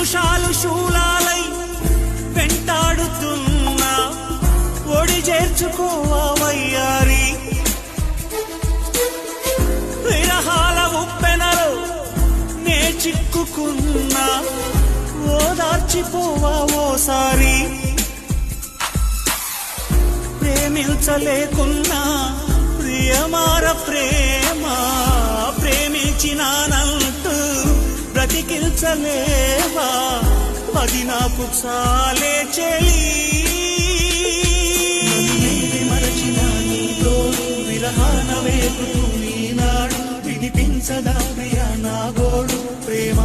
నిమిషాలు శూలాలై వెంటాడుతున్నా ఒడి చేర్చుకోవా వయ్యారి విరహాల ఉప్పెనలో నే చిక్కుకున్నా ఓదార్చిపోవా ఓసారి ప్రేమించలేకున్నా ప్రియమార ప్రేమ ప్రేమించినానంటూ బ్రతికించలేవా అది నాకు చాలే చెలి మరచిన నీతో విరహాన వేపుతూ ఈనాడు వినిపించదా ప్రియ నా గోడు ప్రేమ